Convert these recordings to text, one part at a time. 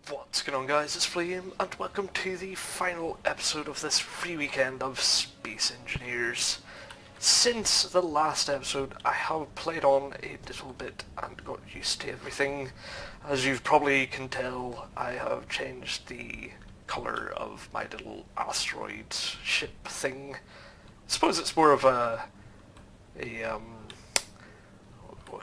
What's going on, guys? It's Flame, and welcome to the final episode of this free weekend of Space Engineers. Since the last episode, I have played on a little bit and got used to everything. As you probably can tell, I have changed the colour of my little asteroid ship thing. I suppose it's more of what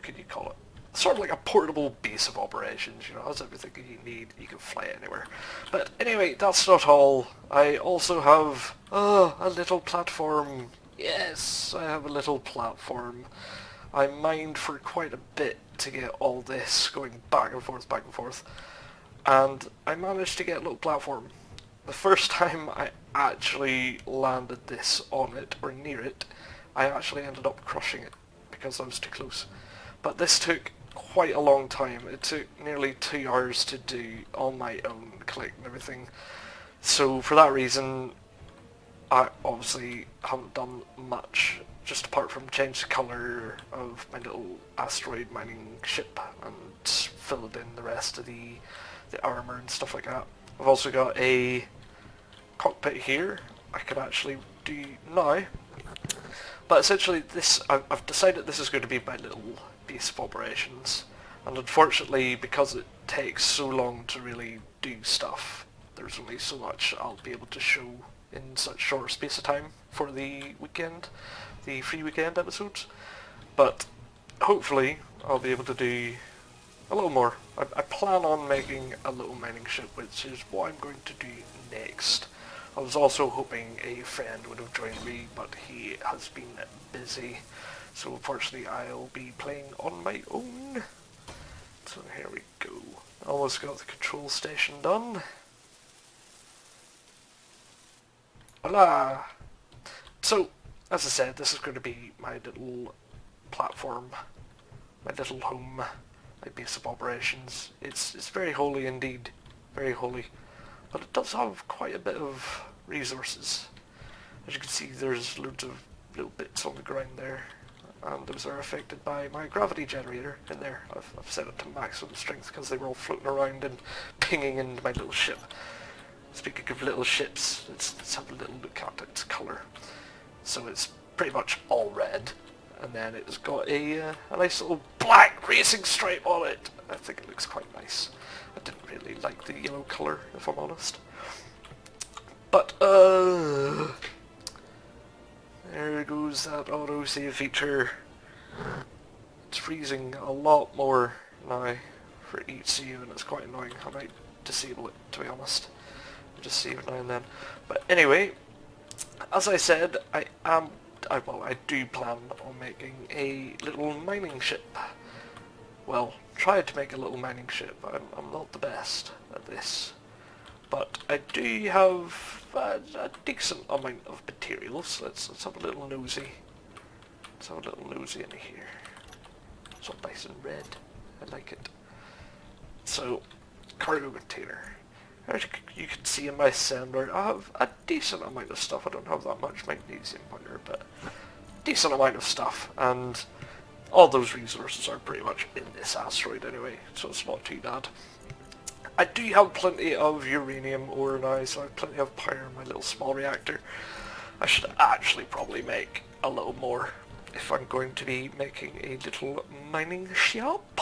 could you call it? Sort of like a portable base of operations, you know, has everything you need, you can fly anywhere. But anyway, that's not all. I also have, a little platform. Yes, I have a little platform. I mined for quite a bit to get all this going back and forth, and I managed to get a little platform. The first time I actually landed this on it, or near it, I actually ended up crushing it, because I was too close. But this took quite a long time. It took nearly 2 hours to do on my own, collecting everything. So for that reason, I obviously haven't done much, just apart from change the colour of my little asteroid mining ship and filled in the rest of the armour and stuff like that. I've also got a cockpit here I could actually do now. But essentially this, I've decided this is going to be my little base of operations, and unfortunately because it takes so long to really do stuff, there's only so much I'll be able to show in such short space of time for the weekend, the free weekend episodes. But hopefully I'll be able to do a little more. I plan on making a little mining ship, which is what I'm going to do next. I was also hoping a friend would have joined me, but he has been busy, so unfortunately I'll be playing on my own. So here we go. Almost got the control station done. Voila! So, as I said, this is going to be my little platform, my little home, my base of operations. It's very holy indeed, very holy. But it does have quite a bit of resources. As you can see, there's loads of little bits on the ground there, and those are affected by my gravity generator in there. I've set it to maximum strength because they were all floating around and pinging into my little ship. Speaking of little ships, let's have a little look at its colour. So it's pretty much all red, and then it's got a nice little black racing stripe on it. I think it looks quite nice. I didn't really like the yellow colour, if I'm honest. But, there goes that auto-save feature. It's freezing a lot more now for each save, and it's quite annoying. I might disable it, to be honest. Just save it now and then. But anyway, as I said, I do plan on making a little mining ship. Well, tried to make a little mining ship. I'm not the best at this, but I do have a decent amount of materials. Let's have a little nosy. Let's have a little nosy in here. It's all nice and red. I like it. So, cargo container. As you can see in my sender, I have a decent amount of stuff. I don't have that much magnesium powder, but decent amount of stuff, and all those resources are pretty much in this asteroid anyway, so it's not too bad. I do have plenty of uranium ore now, so I have plenty of power in my little small reactor. I should actually probably make a little more if I'm going to be making a little mining shop.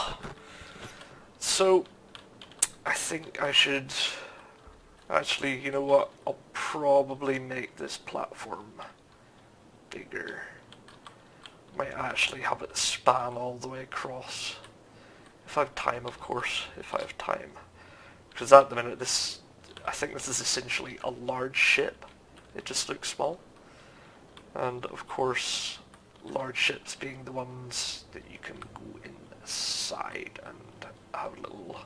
So, I think I should... Actually, you know what? I'll probably make this platform bigger. Might actually have it span all the way across. If I have time, of course. If I have time. Because at the minute, I think this is essentially a large ship. It just looks small. And of course, large ships being the ones that you can go inside and have a little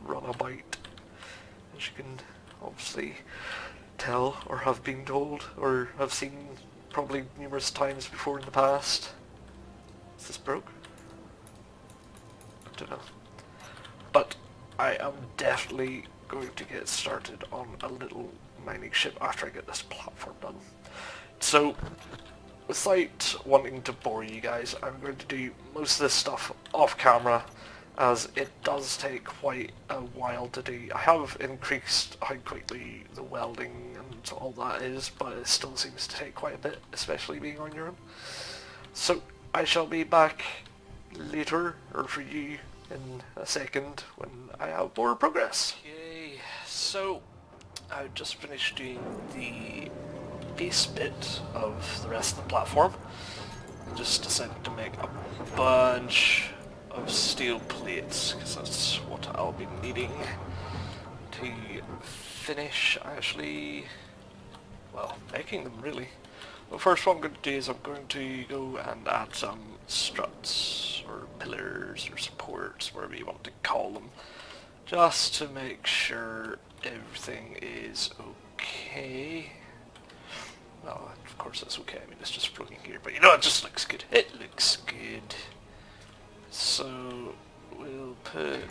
runabout. As you can obviously tell, or have been told, or have seen probably numerous times before in the past. Is this broke? I don't know. But I am definitely going to get started on a little mining ship after I get this platform done. So, without wanting to bore you guys, I'm going to do most of this stuff off camera, as it does take quite a while to do. I have increased how quickly the welding and all that is, but it still seems to take quite a bit, especially being on your own. So I shall be back later, or for you in a second, when I have more progress. Okay, so I've just finished doing the base bit of the rest of the platform. I just decided to make a bunch of steel plates, because that's what I'll be needing to finish actually, well, making them really. But first what I'm going to do is I'm going to go and add some struts or pillars or supports, whatever you want to call them, just to make sure everything is okay. Well, of course that's okay, I mean it's just floating here, but you know, it just looks good. It looks good. So we'll put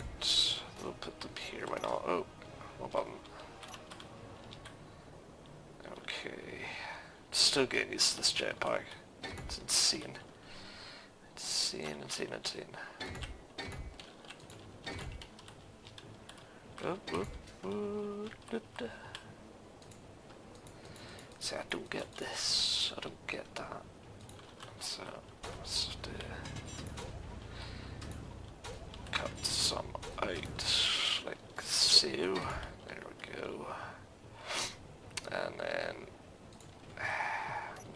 them here, why not? Oh, no button. Okay. Still getting used to this jetpack. It's insane. Insane. See, I don't get this. I don't get that. So let's cut some out like so. There we go. And then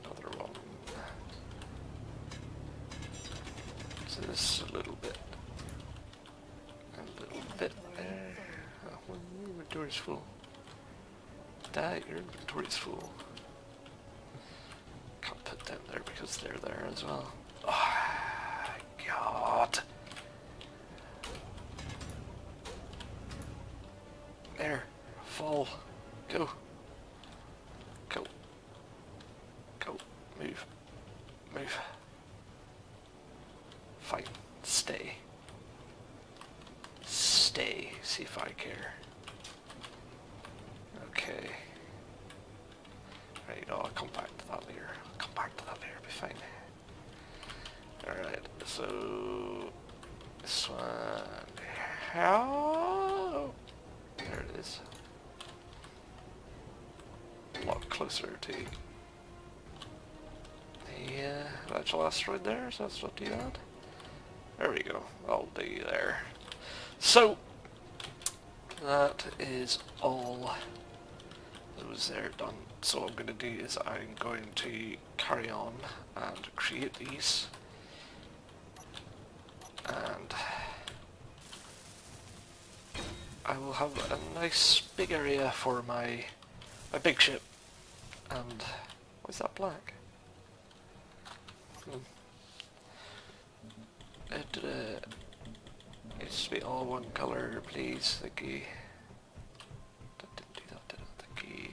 another one. So this a little bit there. Oh, well, your inventory's full. That, your inventory's full. Can't put them there because they're there as well. Oh, God. There. Fall. Go. Go. Go. Move. Move. Fine. Stay. Stay. See if I care. Okay. Right, I'll come back to that later. It'll be fine. Alright, so this one. How? There it is. A lot closer to the actual asteroid there, so that's not too bad. There we go. I'll do there. So that is all those there done. So what I'm going to do is I'm going to carry on and create these, and I will have a nice big area for my big ship. And why is that black? It needs to be all one colour, please. Thank you. That didn't do that, did it? Thank you.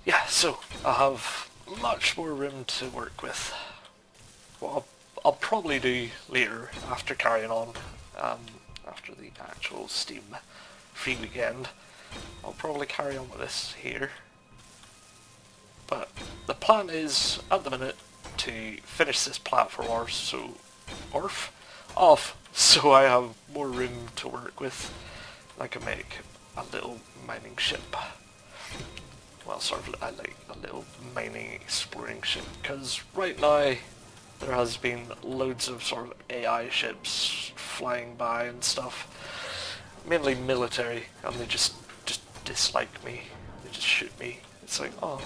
Yeah, so I'll have much more room to work with. What I'll probably do later, after carrying on, after the actual Steam free weekend, I'll probably carry on with this here. But the plan is, at the minute, to finish this platform off, so I have more room to work with. I can make a little mining ship. Well, sort of, I like a little mining exploring ship, because right now there has been loads of sort of AI ships flying by and stuff, mainly military, and they just dislike me. They just shoot me. It's like, oh.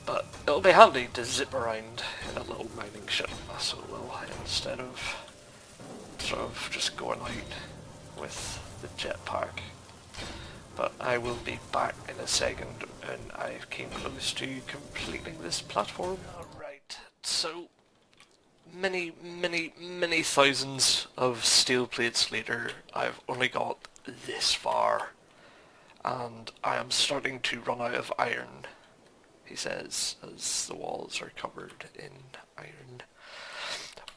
But it'll be handy to zip around in a little mining ship, so it will, instead of sort of just going out with the jetpack. But I will be back in a second, and I came close to completing this platform. Alright, so many thousands of steel plates later, I've only got this far, and I am starting to run out of iron, he says, as the walls are covered in iron.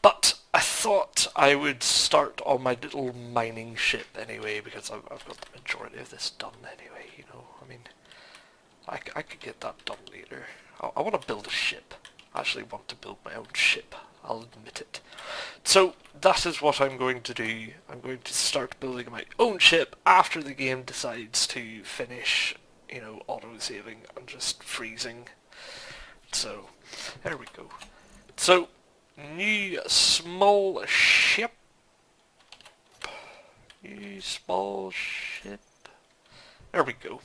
But I thought I would start on my little mining ship anyway, because I've got the majority of this done anyway, you know. I mean, I could get that done later. I want to build a ship. I actually want to build my own ship. I'll admit it. So that is what I'm going to do. I'm going to start building my own ship after the game decides to finish, auto-saving and just freezing. So, there we go. So, new small ship. New small ship. There we go.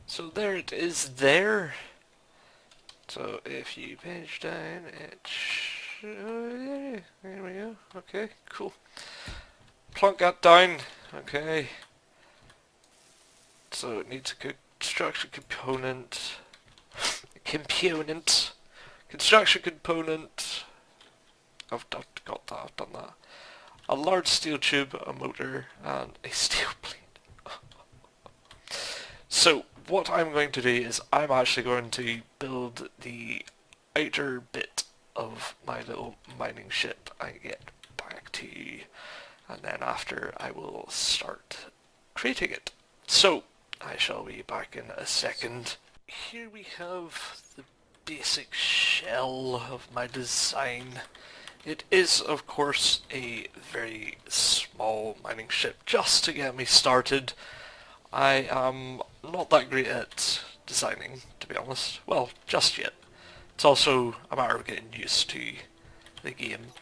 So there it is there. So if you page down, there we go. Okay, cool. Plunk that down. Okay. So it needs a construction component. Construction component. I've got that. I've done that. A large steel tube, a motor, and a steel plate. So what I'm going to do is I'm actually going to build the outer bit of my little mining ship and get back to you, and then after I will start creating it. So I shall be back in a second. Here we have the basic shell of my design. It is, of course, a very small mining ship just to get me started. I am not that great at designing, to be honest. Well, just yet. It's also a matter of getting used to the game.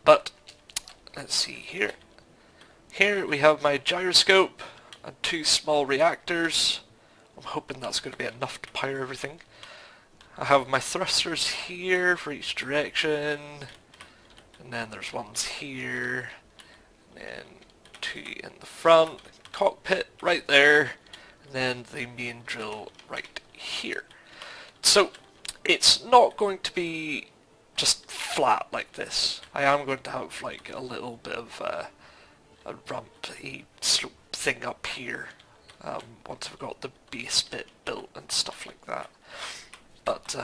But, let's see here. Here we have my gyroscope and 2 small reactors. I'm hoping that's going to be enough to power everything. I have my thrusters here for each direction. And then there's ones here, and then 2 in the front, cockpit right there, and then the main drill right here. So it's not going to be just flat like this. I am going to have like a little bit of a rampy slope thing up here once I've got the base bit built and stuff like that. But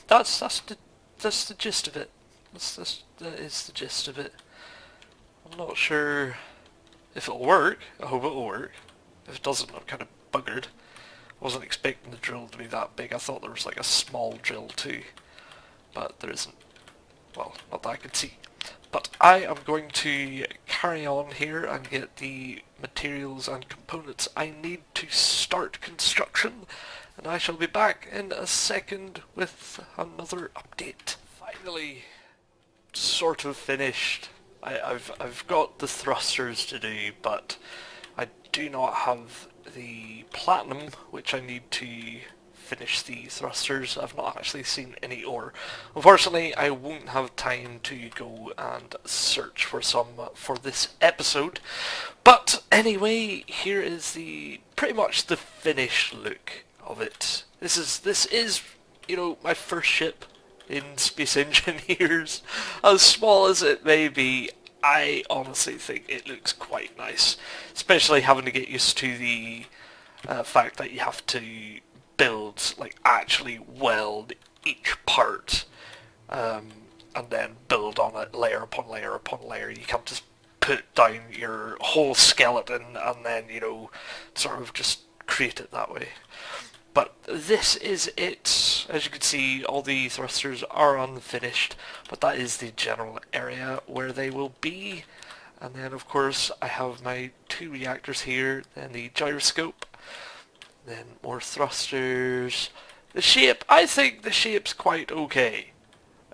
that's the gist of it. That is the gist of it. I'm not sure if it'll work. I hope it'll work. If it doesn't, I'm kind of buggered. I wasn't expecting the drill to be that big. I thought there was like a small drill too. But there isn't. Well, not that I could see. But I am going to carry on here and get the materials and components I need to start construction. And I shall be back in a second with another update. Finally, sort of finished. I've got the thrusters to do, but I do not have the platinum, which I need to finish the thrusters. I've not actually seen any ore. Unfortunately, I won't have time to go and search for some for this episode. But anyway, here is pretty much the finished look of it. This is my first ship in Space Engineers. As small as it may be, I honestly think it looks quite nice, especially having to get used to the fact that you have to build, actually weld each part, and then build on it layer upon layer upon layer. You can't just put down your whole skeleton and then, sort of just create it that way. But this is it. As you can see, all the thrusters are unfinished, but that is the general area where they will be. And then, of course, I have my 2 reactors here, then the gyroscope, then more thrusters. The shape, I think the shape's quite okay.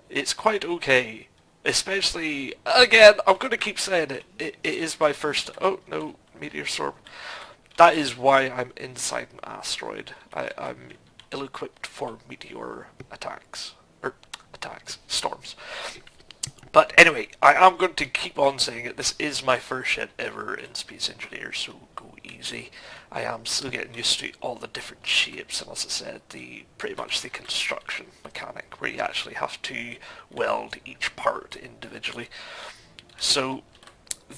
It's quite okay. Especially, again, I'm going to keep saying it. It is my first... Oh, no, meteor storm. That is why I'm inside an asteroid. I'm ill-equipped for meteor attacks. Storms. But anyway, I am going to keep on saying it. This is my first ship ever in Space Engineers, so go easy. I am still getting used to all the different shapes, and as I said, pretty much the construction mechanic, where you actually have to weld each part individually. So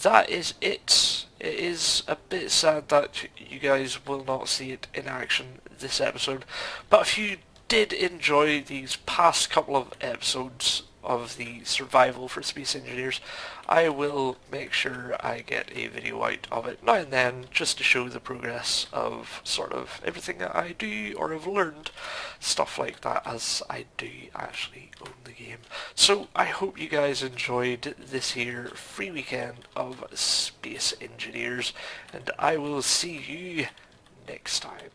that is it. It is a bit sad that you guys will not see it in action this episode, but if you did enjoy these past couple of episodes of the survival for space engineers, I will make sure I get a video out of it now and then, just to show the progress of sort of everything that I do or have learned, stuff like that, as I do actually own the game. So I hope you guys enjoyed this here free weekend of Space Engineers, and I will see you next time.